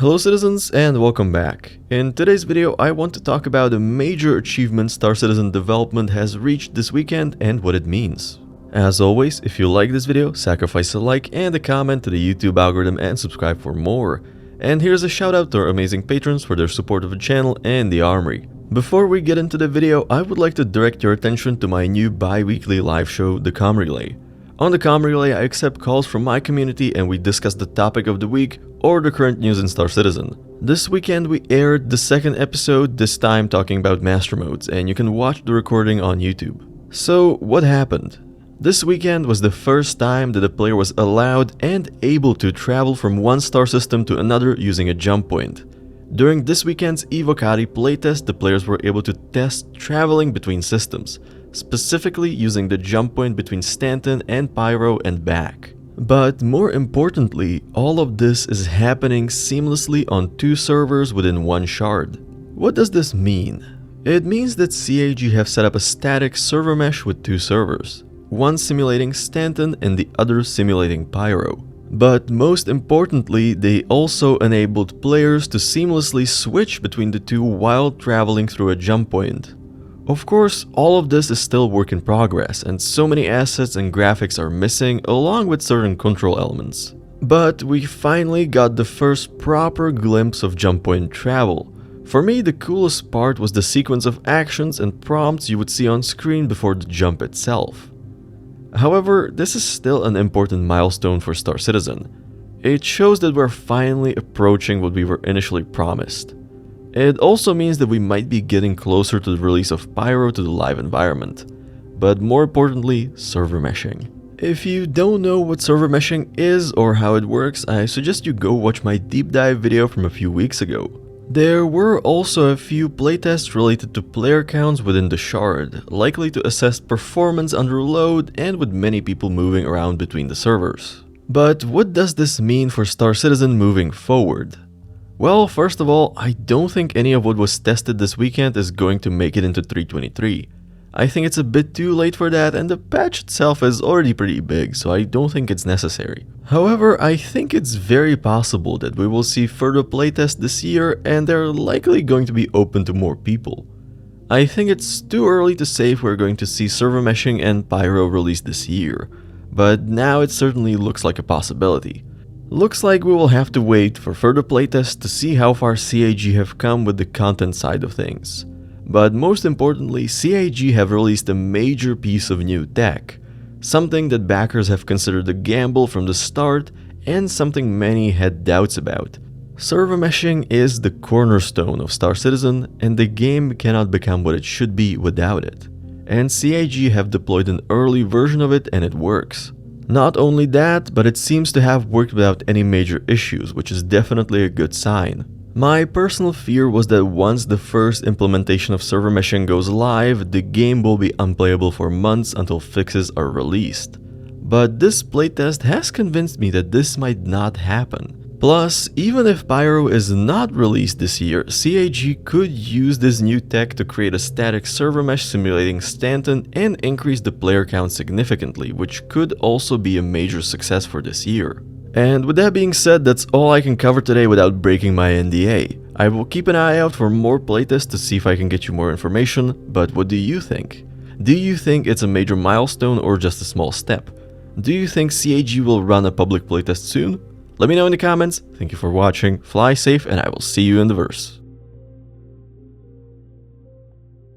Hello citizens and welcome back. In today's video I want to talk about a major achievement Star Citizen development has reached this weekend and what it means. As always, if you like this video, sacrifice a like and a comment to the YouTube algorithm and subscribe for more. And here's a shout out to our amazing patrons for their support of the channel and the Armory. Before we get into the video, I would like to direct your attention to my new bi-weekly live show, The Com Relay. On the Com Relay, I accept calls from my community and we discuss the topic of the week or the current news in Star Citizen. This weekend we aired the second episode, this time talking about master modes, and you can watch the recording on YouTube. So what happened? This weekend was the first time that a player was allowed and able to travel from one star system to another using a jump point. During this weekend's Evocati playtest, the players were able to test traveling between systems, specifically using the jump point between Stanton and Pyro and back. But more importantly, all of this is happening seamlessly on two servers within one shard. What does this mean? It means that CAG have set up a static server mesh with two servers, one simulating Stanton and the other simulating Pyro. But most importantly, they also enabled players to seamlessly switch between the two while traveling through a jump point. Of course, all of this is still work in progress, and so many assets and graphics are missing along with certain control elements. But we finally got the first proper glimpse of jump point travel. For me, the coolest part was the sequence of actions and prompts you would see on screen before the jump itself. However, this is still an important milestone for Star Citizen. It shows that we're finally approaching what we were initially promised. It also means that we might be getting closer to the release of Pyro to the live environment, but more importantly, server meshing. If you don't know what server meshing is or how it works, I suggest you go watch my deep dive video from a few weeks ago. There were also a few playtests related to player counts within the shard, likely to assess performance under load and with many people moving around between the servers. But what does this mean for Star Citizen moving forward? Well, first of all, I don't think any of what was tested this weekend is going to make it into 3.23. I think it's a bit too late for that, and the patch itself is already pretty big, so I don't think it's necessary. However, I think it's very possible that we will see further playtests this year, and they're likely going to be open to more people. I think it's too early to say if we're going to see server meshing and Pyro released this year, but now it certainly looks like a possibility. Looks like we will have to wait for further playtests to see how far CAG have come with the content side of things. But most importantly, CAG have released a major piece of new tech, something that backers have considered a gamble from the start and something many had doubts about. Server meshing is the cornerstone of Star Citizen, and the game cannot become what it should be without it. And CAG have deployed an early version of it and it works. Not only that, but it seems to have worked without any major issues, which is definitely a good sign. My personal fear was that once the first implementation of server meshing goes live, the game will be unplayable for months until fixes are released. But this playtest has convinced me that this might not happen. Plus, even if Pyro is not released this year, CAG could use this new tech to create a static server mesh simulating Stanton and increase the player count significantly, which could also be a major success for this year. And with that being said, that's all I can cover today without breaking my NDA. I will keep an eye out for more playtests to see if I can get you more information, but what do you think? Do you think it's a major milestone or just a small step? Do you think CAG will run a public playtest soon? Let me know in the comments. Thank you for watching, fly safe, and I will see you in the verse.